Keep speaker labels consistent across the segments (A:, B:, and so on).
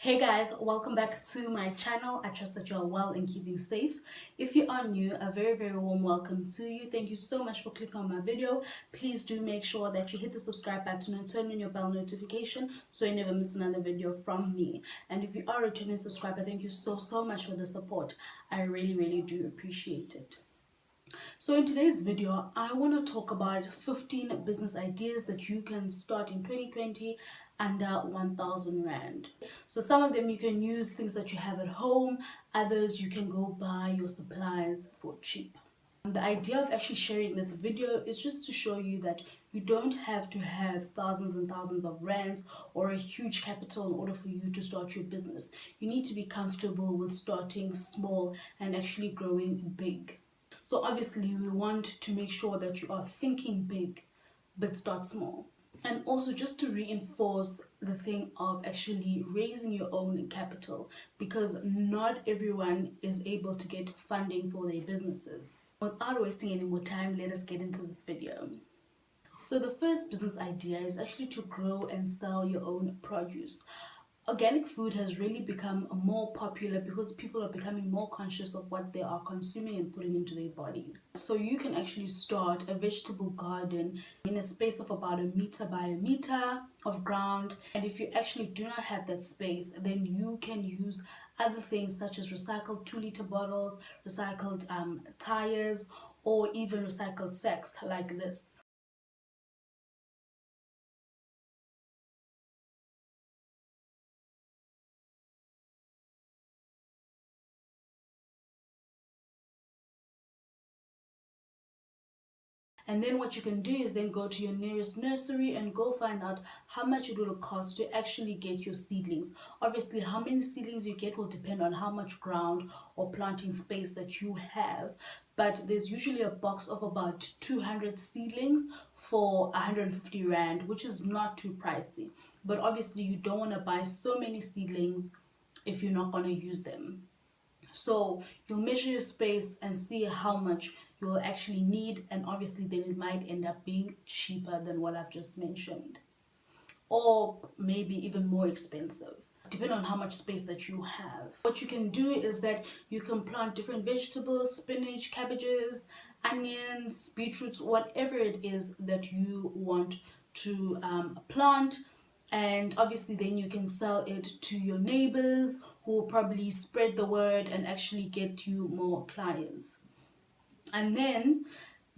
A: Hey guys, welcome back to my channel. I trust that you are well and keeping safe. If you are new, a very warm welcome to you. Thank you so much for clicking on my video. Please do make sure that you hit the subscribe button and turn on your bell notification so you never miss another video from me. And if you are a returning subscriber, thank you so much for the support. I really do appreciate it. So in today's video, I want to talk about 15 business ideas that you can start in 2020 under 1,000 Rand. So some of them you can use things that you have at home, others you can go buy your supplies for cheap. The idea of actually sharing this video is just to show you that you don't have to have thousands and thousands of rands or a huge capital in order for you to start your business. You need to be comfortable with starting small and actually growing big. So obviously we want to make sure that you are thinking big but start small. And also just to reinforce the thing of actually raising your own capital, because not everyone is able to get funding for their businesses. Without wasting any more time, let us get into this video. So the first business idea is actually to grow and sell your own produce. Organic food has really become more popular because people are becoming more conscious of what they are consuming and putting into their bodies. So you can actually start a vegetable garden in a space of about 1 meter by 1 meter of ground. And if you actually do not have that space, then you can use other things such as recycled 2-liter bottles, recycled tires, or even recycled sacks like this. And then what you can do is then go to your nearest nursery and go find out how much it will cost to actually get your seedlings. Obviously, how many seedlings you get will depend on how much ground or planting space that you have. But there's usually a box of about 200 seedlings for 150 Rand, which is not too pricey. But obviously, you don't want to buy so many seedlings if you're not going to use them. So you'll measure your space and see how much you will actually need, and obviously then it might end up being cheaper than what I've just mentioned, or maybe even more expensive depending on how much space that you have. What you can do is that you can plant different vegetables, spinach, cabbages, onions, beetroots, whatever it is that you want to plant, and obviously then you can sell it to your neighbors who will probably spread the word and actually get you more clients. And then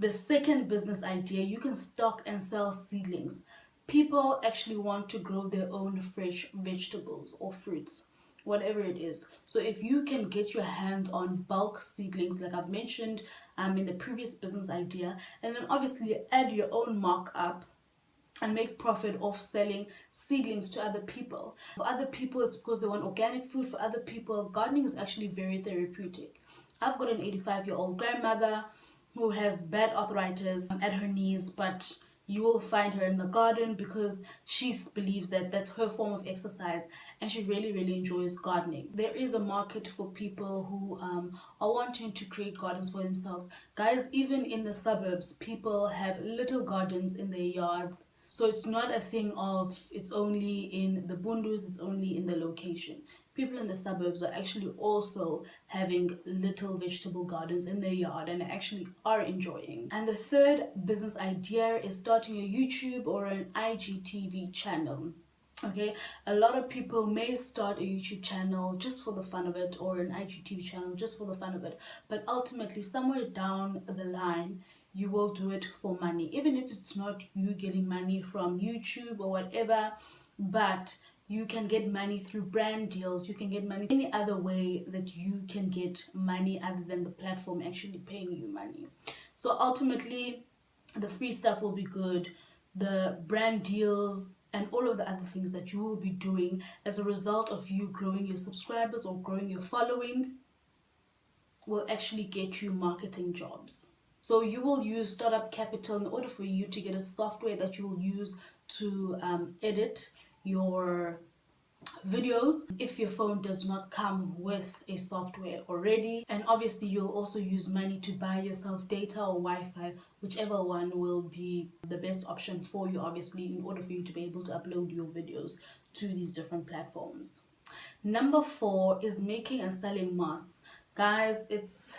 A: the second business idea, you can stock and sell seedlings. People actually want to grow their own fresh vegetables or fruits, whatever it is. So if you can get your hands on bulk seedlings, like I've mentioned in the previous business idea, and then obviously add your own markup and make profit off selling seedlings to other people. For other people, it's because they want organic food. For other people, gardening is actually very therapeutic. I've got an 85-year-old grandmother who has bad arthritis at her knees, but you will find her in the garden because she believes that that's her form of exercise, and she really enjoys gardening. There is a market for people who are wanting to create gardens for themselves. Guys, even in the suburbs, people have little gardens in their yards. So it's not a thing of it's only in the bundus, it's only in the location. People in the suburbs are actually also having little vegetable gardens in their yard and actually are enjoying. And the third business idea is starting a YouTube or an IGTV channel. Okay, a lot of people may start a YouTube channel just for the fun of it, or an IGTV channel just for the fun of it, but ultimately somewhere down the line you will do it for money, even if it's not you getting money from YouTube or whatever, but you can get money through brand deals. You can get money any other way that you can get money other than the platform actually paying you money. So ultimately the free stuff will be good, the brand deals and all of the other things that you will be doing as a result of you growing your subscribers or growing your following will actually get you marketing jobs. So you will use startup capital in order for you to get a software that you will use to edit your videos if your phone does not come with a software already. And obviously you'll also use money to buy yourself data or Wi-Fi, whichever one will be the best option for you, obviously, in order for you to be able to upload your videos to these different platforms. Number 4 is making and selling masks. Guys, it's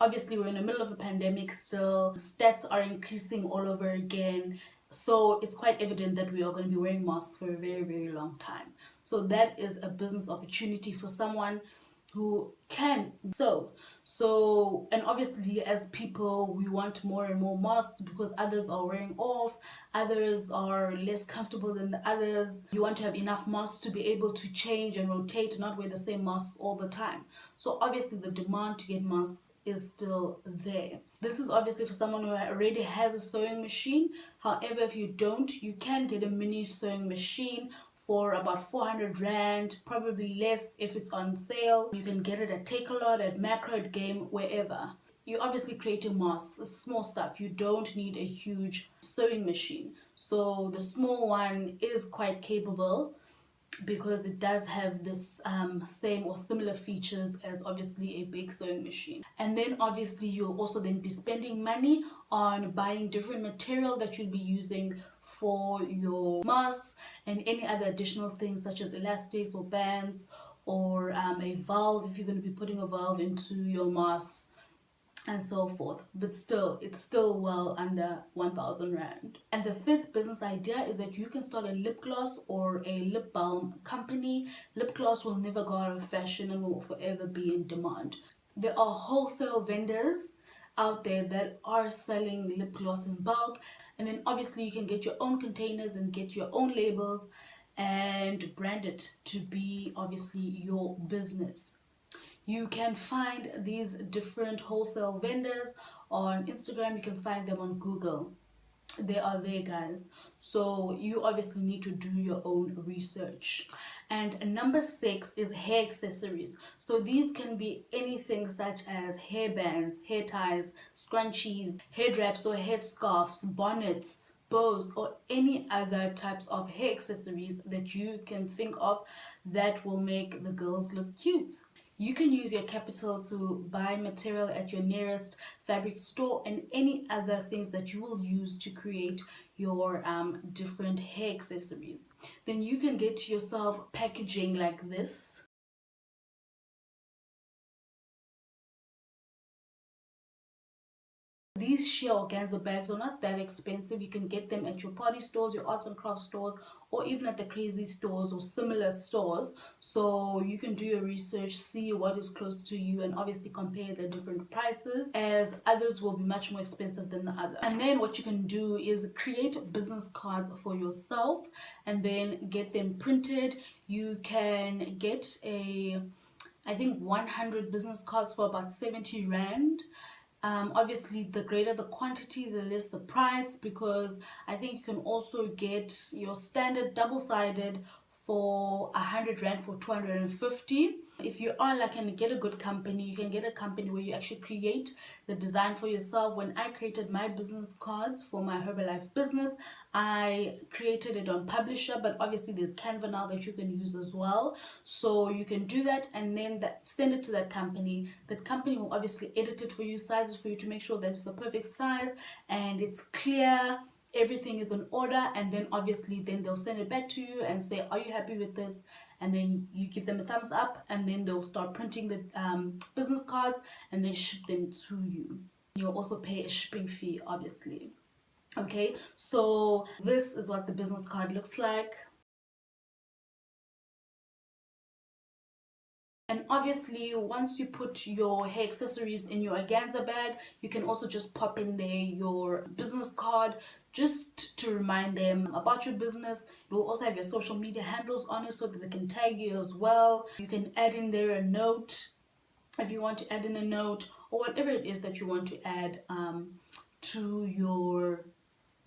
A: obviously we're in the middle of a pandemic still. Stats are increasing all over again. So it's quite evident that we are going to be wearing masks for a very, very long time. So that is a business opportunity for someone who can and obviously as people we want more and more masks because others are wearing off, others are less comfortable than the others. You want to have enough masks to be able to change and rotate, not wear the same mask all the time. So obviously the demand to get masks is still there. This is obviously for someone who already has a sewing machine. However, if you don't, you can get a mini sewing machine for about 400 rand, probably less if it's on sale. You can get it at Takealot, at Macro, at Game, wherever. You're obviously creating masks, it's small stuff. You don't need a huge sewing machine. So the small one is quite capable because it does have this same or similar features as obviously a big sewing machine. And then obviously you'll also then be spending money on buying different material that you'll be using for your masks and any other additional things such as elastics or bands or a valve if you're going to be putting a valve into your masks and so forth. But still, it's still well under 1,000 rand. And the 5th business idea is that you can start a lip gloss or a lip balm company. Lip gloss will never go out of fashion and will forever be in demand. There are wholesale vendors out there that are selling lip gloss in bulk, and then obviously you can get your own containers and get your own labels and brand it to be obviously your business. You can find these different wholesale vendors on Instagram. You can find them on Google. They are there, guys. So you obviously need to do your own research. And number 6 is hair accessories. So these can be anything such as hair bands, hair ties, scrunchies, hair wraps or head scarves, bonnets, bows, or any other types of hair accessories that you can think of that will make the girls look cute. You can use your capital to buy material at your nearest fabric store and any other things that you will use to create your different hair accessories. Then you can get yourself packaging like this. These sheer organza bags are not that expensive. You can get them at your party stores, your arts and crafts stores, or even at the crazy stores or similar stores. So you can do your research, see what is close to you, and obviously compare the different prices, as others will be much more expensive than the other. And then what you can do is create business cards for yourself and then get them printed. You can get I think 100 business cards for about 70 rand. Obviously the greater the quantity, the less the price, because I think you can also get your standard double-sided for 100 rand for 250. If you are like and get a good company, you can get a company where you actually create the design for yourself. When I created my business cards for my Herbalife business, I created it on Publisher, but obviously there's Canva now that you can use as well. So you can do that and then send it to that company. That company will obviously edit it for you, size it for you to make sure that it's the perfect size and it's clear, everything is in order, and then obviously then they'll send it back to you and say, are you happy with this? And then you give them a thumbs up, and then they'll start printing the business cards and then ship them to you. You'll also pay a shipping fee, obviously. Okay, so this is what the business card looks like. And obviously once you put your hair accessories in your organza bag, you can also just pop in there your business card just to remind them about your business. You'll also have your social media handles on it so that they can tag you as well. You can add in there a note if you want to add in a note or whatever it is that you want to add to your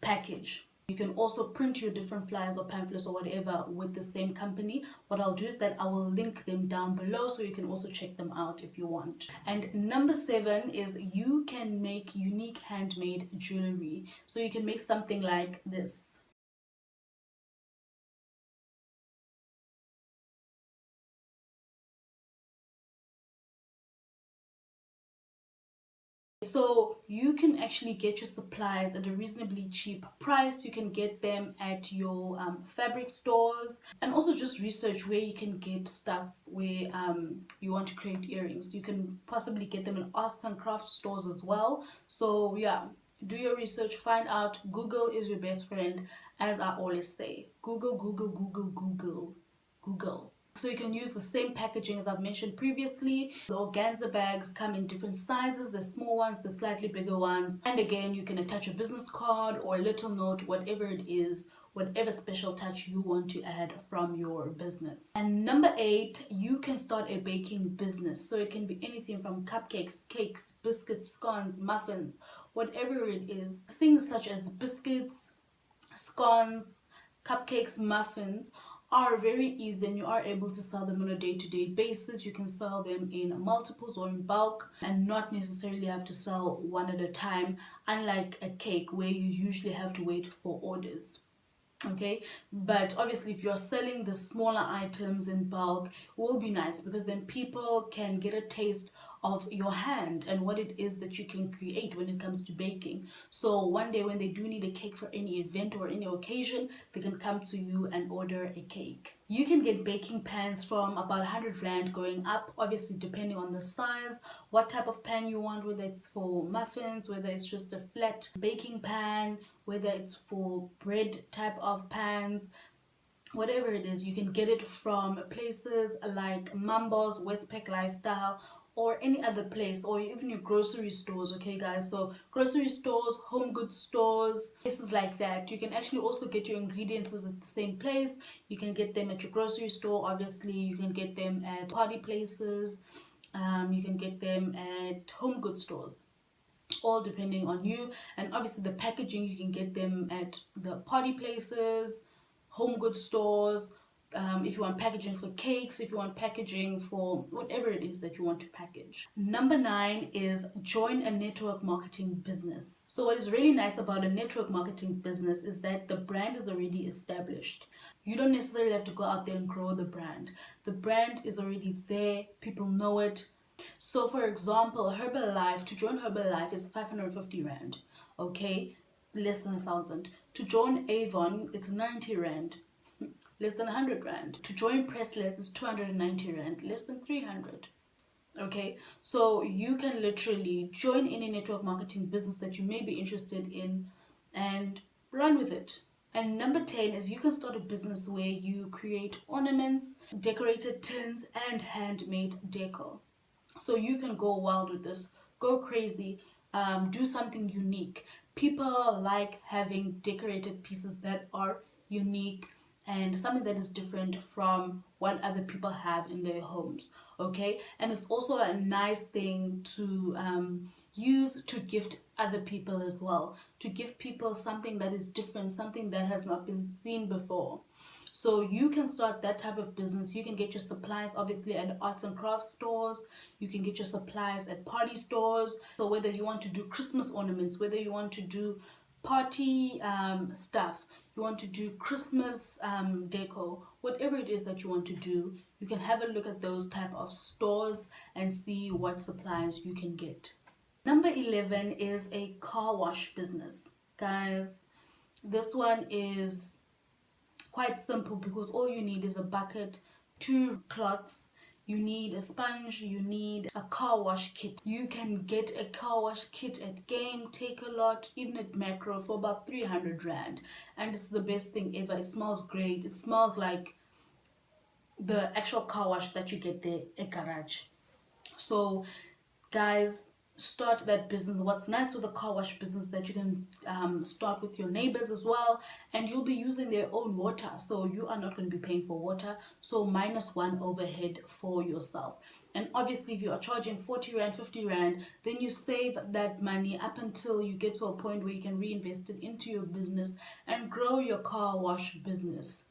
A: package. You can also print your different flyers or pamphlets or whatever with the same company. What I'll do is that I will link them down below so you can also check them out if you want. And number 7 is you can make unique handmade jewelry. So you can make something like this. So you can actually get your supplies at a reasonably cheap price. You can get them at your fabric stores, and also just research where you can get stuff where you want to create earrings. You can possibly get them in arts and crafts stores as well. So yeah, do your research, find out. Google is your best friend, as I always say. Google, Google, Google, Google, Google. So you can use the same packaging as I've mentioned previously. The organza bags come in different sizes, the small ones, the slightly bigger ones. And again, you can attach a business card or a little note, whatever it is, whatever special touch you want to add from your business. And number 8, you can start a baking business. So it can be anything from cupcakes, cakes, biscuits, scones, muffins, whatever it is. Things such as biscuits, scones, cupcakes, muffins are very easy, and you are able to sell them on a day-to-day basis. You can sell them in multiples or in bulk and not necessarily have to sell one at a time, unlike a cake where you usually have to wait for orders. Okay, but obviously if you're selling the smaller items in bulk, it will be nice because then people can get a taste of your hand and what it is that you can create when it comes to baking. So one day when they do need a cake for any event or any occasion, they can come to you and order a cake. You can get baking pans from about 100 Rand going up, obviously depending on the size, what type of pan you want, whether it's for muffins, whether it's just a flat baking pan, whether it's for bread type of pans, whatever it is. You can get it from places like Mambo's, Westpac Lifestyle, or any other place, or even your grocery stores. Okay guys, so grocery stores, home goods stores, places like that. You can actually also get your ingredients at the same place. You can get them at your grocery store, obviously you can get them at party places, you can get them at home goods stores, all depending on you. And obviously the packaging, you can get them at the party places, home goods stores, if you want packaging for cakes, if you want packaging for whatever it is that you want to package. Number 9 is join a network marketing business. So what is really nice about a network marketing business is that the brand is already established. You don't necessarily have to go out there and grow the brand. The brand is already there, people know it. So for example, Herbalife, to join Herbalife is 550 Rand, okay, less than 1,000. To join Avon, it's 90 Rand, less than 100 Rand. To join Pressless is 290 Rand, less than 300. Okay, so you can literally join any network marketing business that you may be interested in and run with it. And number 10 is you can start a business where you create ornaments, decorated tins, and handmade decor. So you can go wild with this, go crazy, do something unique. People like having decorated pieces that are unique and something that is different from what other people have in their homes. Okay, and it's also a nice thing to use to gift other people as well, to give people something that is different, something that has not been seen before. So you can start that type of business. You can get your supplies obviously at arts and crafts stores. You can get your supplies at party stores. So whether you want to do Christmas ornaments, whether you want to do party stuff, you want to do Christmas deco, whatever it is that you want to do, you can have a look at those type of stores and see what supplies you can get. Number 11 is a car wash business. Guys, this one is quite simple because all you need is a bucket, 2 cloths, you need a sponge, you need a car wash kit. You can get a car wash kit at Game, Take a Lot, even at Macro for about 300 Rand. And it's the best thing ever. It smells great. It smells like the actual car wash that you get there at garage. So guys, start that business. What's nice with the car wash business that you can start with your neighbors as well, and you'll be using their own water, so you are not going to be paying for water, so -1 overhead for yourself. And obviously if you are charging 40 Rand, 50 Rand, then you save that money up until you get to a point where you can reinvest it into your business and grow your car wash business.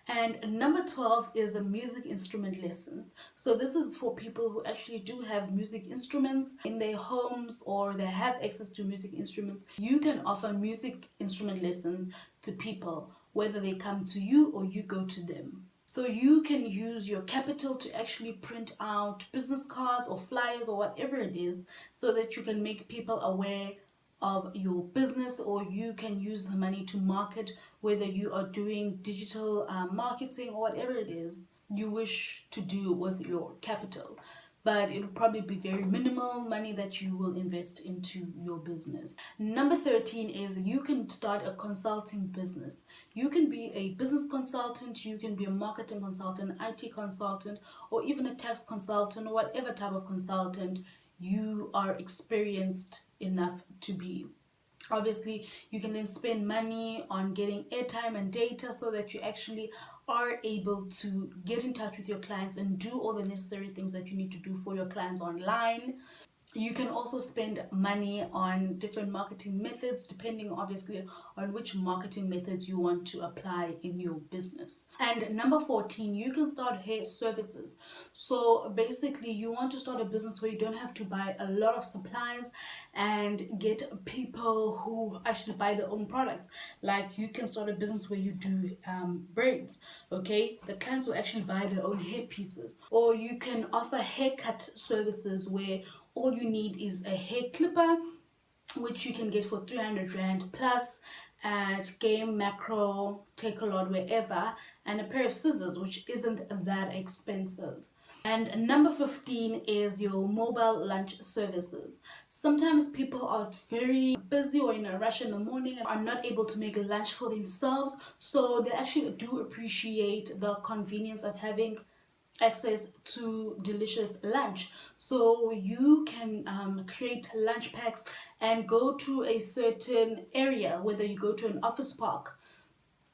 A: And number 12 is a music instrument lessons. So this is for people who actually do have music instruments in their homes, or they have access to music instruments. You can offer music instrument lessons to people, whether they come to you or you go to them. So you can use your capital to actually print out business cards or flyers or whatever it is, so that you can make people aware of your business, or you can use the money to market, whether you are doing digital marketing or whatever it is you wish to do with your capital. But it'll probably be very minimal money that you will invest into your business. Number 13 is you can start a consulting business. You can be a business consultant, you can be a marketing consultant, IT consultant, or even a tax consultant, or whatever type of consultant you are experienced enough to be. Obviously, you can then spend money on getting airtime and data, so that you actually are able to get in touch with your clients and do all the necessary things that you need to do for your clients online. You can also spend money on different marketing methods, depending obviously on which marketing methods you want to apply in your business. And number 14, you can start hair services. So basically, you want to start a business where you don't have to buy a lot of supplies and get people who actually buy their own products. Like, you can start a business where you do braids. Okay, the clients will actually buy their own hair pieces. Or you can offer haircut services, where all you need is a hair clipper, which you can get for 300 Rand plus at Game, Macro, Takealot, wherever, and a pair of scissors, which isn't that expensive. And number 15 is your mobile lunch services. Sometimes people are very busy or in a rush in the morning and are not able to make lunch for themselves, so they actually do appreciate the convenience of having access to delicious lunch. So you can create lunch packs and go to a certain area, whether you go to an office park,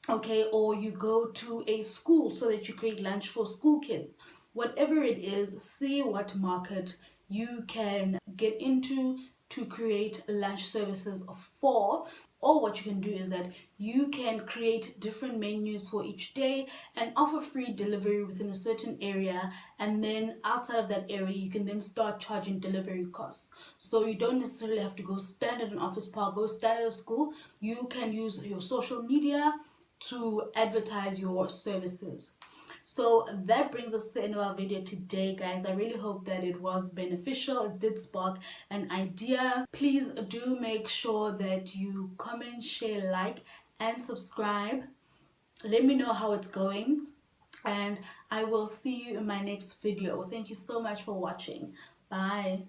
A: okay, or you go to a school, so that you create lunch for school kids. Whatever it is, see what market you can get into to create lunch services for. Or what you can do is that you can create different menus for each day and offer free delivery within a certain area, and then outside of that area you can then start charging delivery costs. So you don't necessarily have to go stand at an office park, go stand at a school. You can use your social media to advertise your services. So that brings us to the end of our video today, guys. I really hope that it was beneficial. It did spark an idea. Please do make sure that you comment, share, like, and subscribe. Let me know how it's going, and I will see you in my next video. Thank you so much for watching. Bye.